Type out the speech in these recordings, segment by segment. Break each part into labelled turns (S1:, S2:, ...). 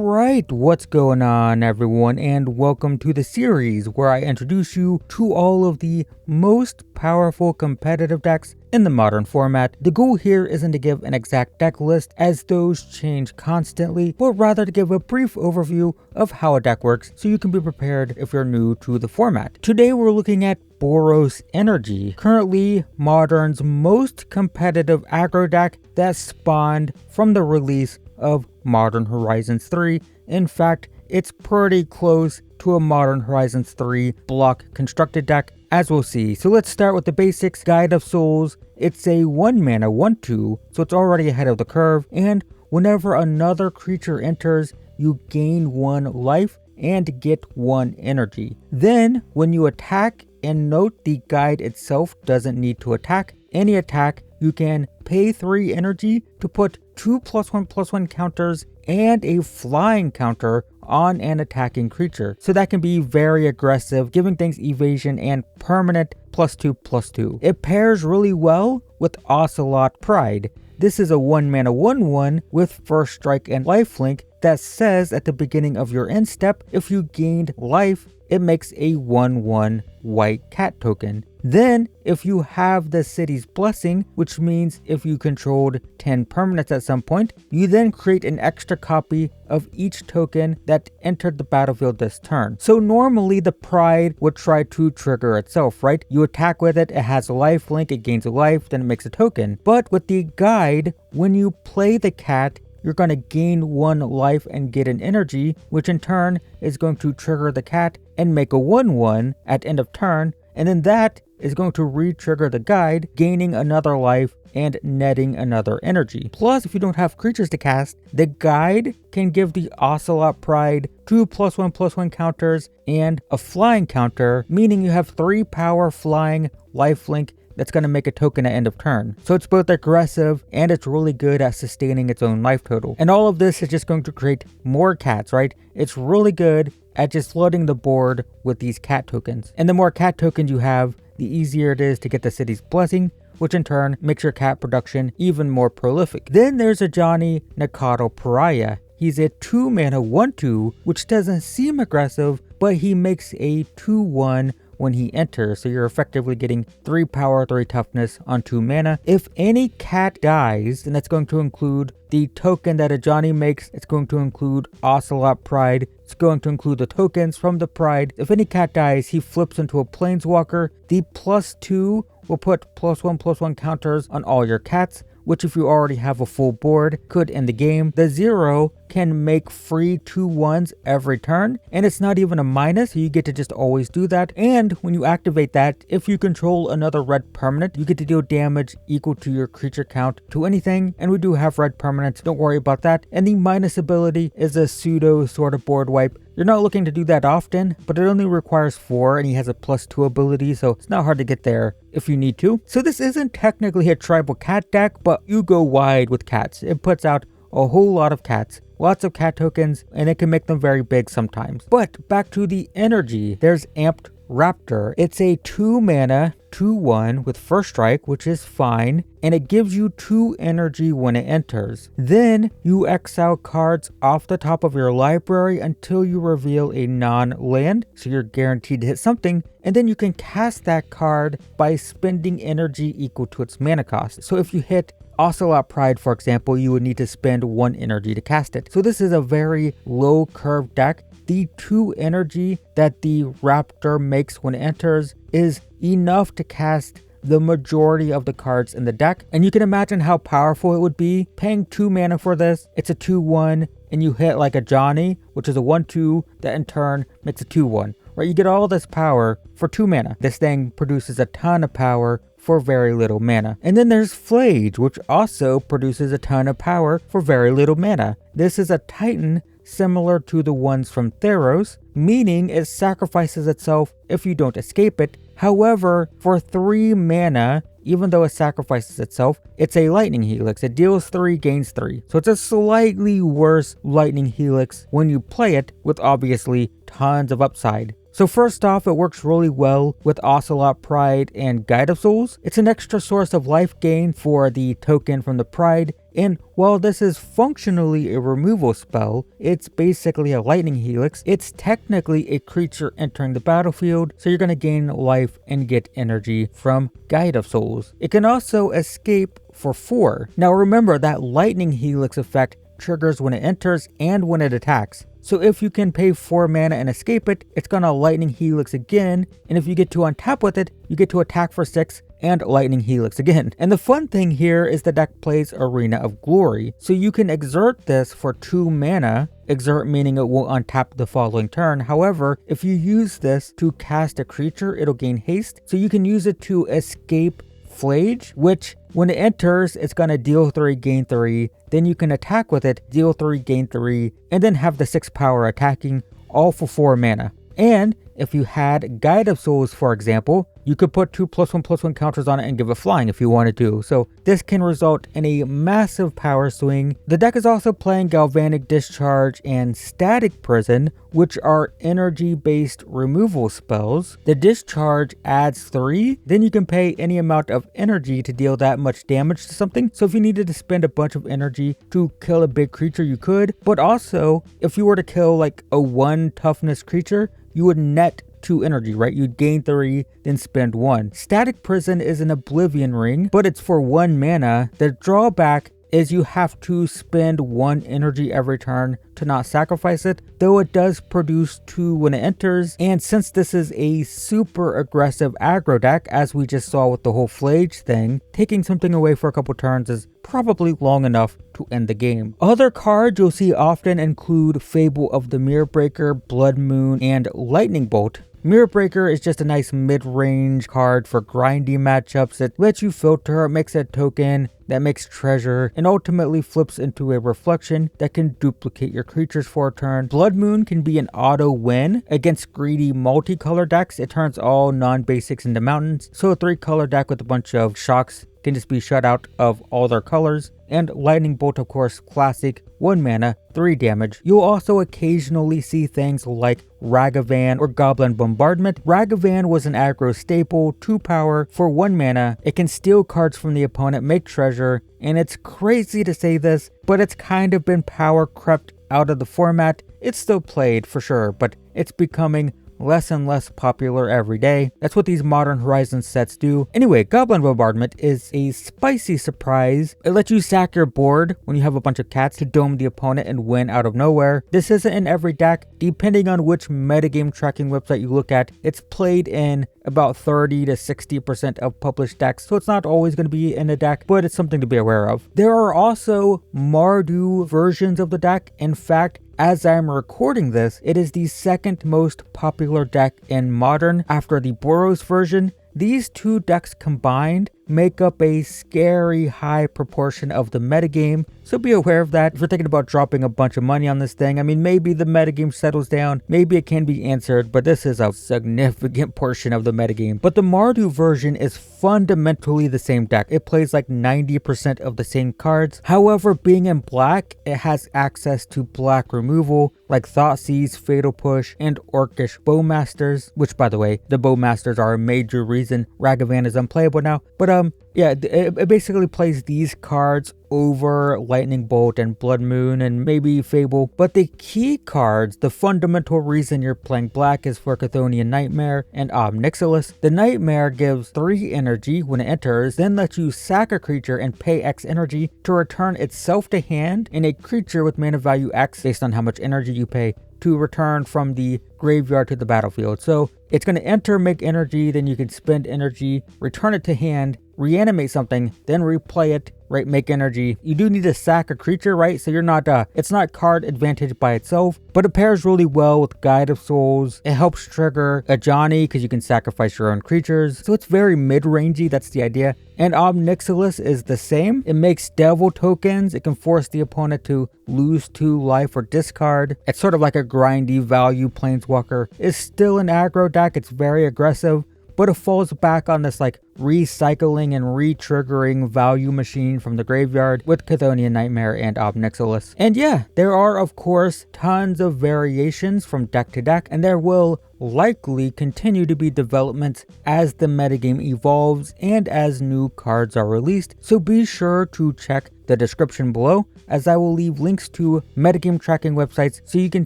S1: Alright, what's going on everyone, and welcome to the series where I introduce you to all of the most powerful competitive decks in the modern format. The goal here isn't to give an exact deck list as those change constantly, but rather to give a brief overview of how a deck works so you can be prepared if you're new to the format. Today we're looking at Boros Energy, currently Modern's most competitive aggro deck that spawned from the release of Modern Horizons 3. In fact, it's pretty close to a Modern Horizons 3 block constructed deck, as we'll see. So let's start with the basics. Guide of Souls, it's a 1 mana 1/2, so it's already ahead of the curve, and whenever another creature enters, you gain 1 life and get 1 energy. Then, when you attack, and note the guide itself doesn't need to attack, any attack, you can pay 3 energy to put 2 +1/+1 counters and a flying counter on an attacking creature. So that can be very aggressive, giving things evasion and permanent +2/+2. It pairs really well with Ocelot Pride. This is a 1 mana 1/1 with First Strike and Lifelink that says at the beginning of your end step, if you gained life, it makes a 1/1 white cat token. Then, if you have the City's Blessing, which means if you controlled 10 permanents at some point, you then create an extra copy of each token that entered the battlefield this turn. So normally the Pride would try to trigger itself, right? You attack with it, it has a life link, it gains a life, then it makes a token. But with the guide, when you play the cat, you're going to gain 1 life and get an energy, which in turn is going to trigger the cat and make a 1/1 at end of turn, and then that is going to re-trigger the guide, gaining another life and netting another energy. Plus, if you don't have creatures to cast, the guide can give the Ocelot Pride 2 +1/+1 counters and a flying counter, meaning you have 3 power flying lifelink that's going to make a token at end of turn. So it's both aggressive and it's really good at sustaining its own life total. And all of this is just going to create more cats, right? It's really good at just flooding the board with these cat tokens. And the more cat tokens you have, the easier it is to get the City's Blessing, which in turn makes your cat production even more prolific. Then there's Ajani Nakado Pariah. He's a 2 mana 1/2, which doesn't seem aggressive, but he makes a 2/1 when he enters, so you're effectively getting 3 power, 3 toughness on 2 mana. If any cat dies, then that's going to include the token that Ajani makes, it's going to include Ocelot Pride, it's going to include the tokens from the Pride. If any cat dies, he flips into a Planeswalker. The +2 will put +1/+1 counters on all your cats, which if you already have a full board, could end the game. The 0 can make free 2/1s every turn, and it's not even a minus, so you get to just always do that. And when you activate that, if you control another red permanent, you get to deal damage equal to your creature count to anything, and we do have red permanents, don't worry about that. And the minus ability is a pseudo sort of board wipe. You're not looking to do that often, but it only requires 4, and he has a +2 ability, so it's not hard to get there if you need to. So this isn't technically a tribal cat deck, but you go wide with cats. It puts out a whole lot of cats, lots of cat tokens, and it can make them very big sometimes. But back to the energy, there's Amped Raptor. It's a 2 mana 2/1 with First Strike, which is fine, and it gives you 2 energy when it enters. Then you exile cards off the top of your library until you reveal a non-land, so you're guaranteed to hit something, and then you can cast that card by spending energy equal to its mana cost. So if you hit Ocelot Pride, for example, you would need to spend 1 energy to cast it. So this is a very low curve deck. The 2 energy that the Raptor makes when it enters is enough to cast the majority of the cards in the deck. And you can imagine how powerful it would be paying 2 mana for this. It's a 2/1 and you hit like Ajani, which is a 1/2 that in turn makes a 2/1. Right, you get all this power for 2 mana. This thing produces a ton of power for very little mana. And then there's Phlage, which also produces a ton of power for very little mana. This is a Titan similar to the ones from Theros, meaning it sacrifices itself if you don't escape it. However, for 3 mana, even though it sacrifices itself, it's a Lightning Helix. It deals 3, gains 3. So it's a slightly worse Lightning Helix when you play it, with obviously tons of upside. So first off, it works really well with Ocelot Pride and Guide of Souls. It's an extra source of life gain for the token from the Pride, And while this is functionally a removal spell, it's basically a lightning helix. It's technically a creature entering the battlefield, so you're going to gain life and get energy from Guide of Souls. It can also escape for 4. Now remember that lightning helix effect triggers when it enters and when it attacks. So if you can pay 4 mana and escape it, it's gonna lightning helix again, and if you get to untap with it, you get to attack for 6 and lightning helix again. And the fun thing here is the deck plays Arena of Glory, so you can exert this for 2 mana, exert meaning it will untap the following turn. However, if you use this to cast a creature, it'll gain haste, so you can use it to escape Phlage, which when it enters, it's gonna deal 3, gain 3, then you can attack with it, deal 3, gain 3, and then have the 6 power attacking, all for 4 mana. And if you had Guide of Souls, for example, you could put 2+1/+1 counters on it and give it flying if you wanted to. So this can result in a massive power swing. The deck is also playing Galvanic Discharge and Static Prison, which are energy-based removal spells. The Discharge adds 3, then you can pay any amount of energy to deal that much damage to something. So if you needed to spend a bunch of energy to kill a big creature, you could. But also, if you were to kill like a 1 toughness creature, you would net 2 energy, right? You'd gain 3, then spend 1. Static Prison is an Oblivion Ring, but it's for 1 mana. The drawback is you have to spend 1 energy every turn to not sacrifice it, though it does produce 2 when it enters. And since this is a super aggressive aggro deck, as we just saw with the whole Phlage thing, taking something away for a couple turns is probably long enough to end the game. Other cards you'll see often include Fable of the Mirror Breaker, Blood Moon, and Lightning Bolt. Mirror Breaker is just a nice mid-range card for grindy matchups. It lets you filter, makes a token that makes treasure, and ultimately flips into a reflection that can duplicate your creatures for a turn. Blood Moon can be an auto win against greedy multicolor decks. It turns all non-basics into mountains, so a 3-color deck with a bunch of shocks can just be shut out of all their colors. And Lightning Bolt, of course, classic, 1 mana, 3 damage. You'll also occasionally see things like Ragavan or Goblin Bombardment. Ragavan was an aggro staple, 2 power for 1 mana. It can steal cards from the opponent, make treasure, and it's crazy to say this, but it's kind of been power crept out of the format. It's still played for sure, but it's becoming less and less popular every day. That's what these Modern Horizons sets do. Anyway, Goblin Bombardment is a spicy surprise. It lets you sack your board when you have a bunch of cats to dome the opponent and win out of nowhere. This isn't in every deck. Depending on which metagame tracking website you look at, it's played in about 30 to 60% of published decks, so it's not always going to be in a deck, but it's something to be aware of. There are also Mardu versions of the deck. In fact, as I'm recording this, it is the 2nd most popular deck in Modern after the Boros version. These 2 decks combined make up a scary high proportion of the metagame, so be aware of that if you're thinking about dropping a bunch of money on this thing. I mean, maybe the metagame settles down, maybe it can be answered, but this is a significant portion of the metagame. But the Mardu version is fundamentally the same deck. It plays like 90% of the same cards. However, being in black, it has access to black removal like Thoughtseize, Fatal Push, and Orcish Bowmasters, which by the way, the Bowmasters are a major reason Ragavan is unplayable now. But yeah, it basically plays these cards over Lightning Bolt and Blood Moon and maybe Fable. But the key cards, the fundamental reason you're playing black, is for Chthonian Nightmare and Ob Nixilis. The Nightmare gives 3 energy when it enters, then lets you sack a creature and pay X energy to return itself to hand, and a creature with mana value X, based on how much energy you pay, to return from the graveyard to the battlefield. So it's going to enter, make energy, then you can spend energy, return it to hand, reanimate something, then replay it, right, make energy. You do need to sack a creature, right? So you're not, it's not card advantage by itself, but it pairs really well with Guide of Souls. It helps trigger Ajani because you can sacrifice your own creatures. So it's very mid-rangey, that's the idea. And Ob Nixilis is the same. It makes devil tokens. It can force the opponent to lose 2 life or discard. It's sort of like a grindy value planeswalker. It's still an aggro deck. It's very aggressive, but it falls back on this like recycling and re-triggering value machine from the graveyard with Chthonian Nightmare and Ob Nixilis. And yeah, there are of course tons of variations from deck to deck, and there will likely continue to be developments as the metagame evolves and as new cards are released, so be sure to check the description below, as I will leave links to metagame tracking websites so you can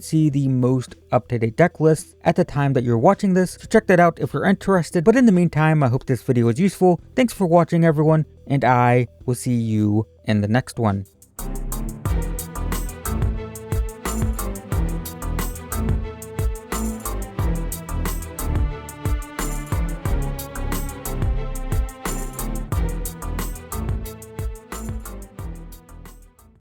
S1: see the most up-to-date deck lists at the time that you're watching this, so check that out if you're interested. But in the meantime, I hope this video was useful. Thanks for watching everyone, and I will see you in the next one.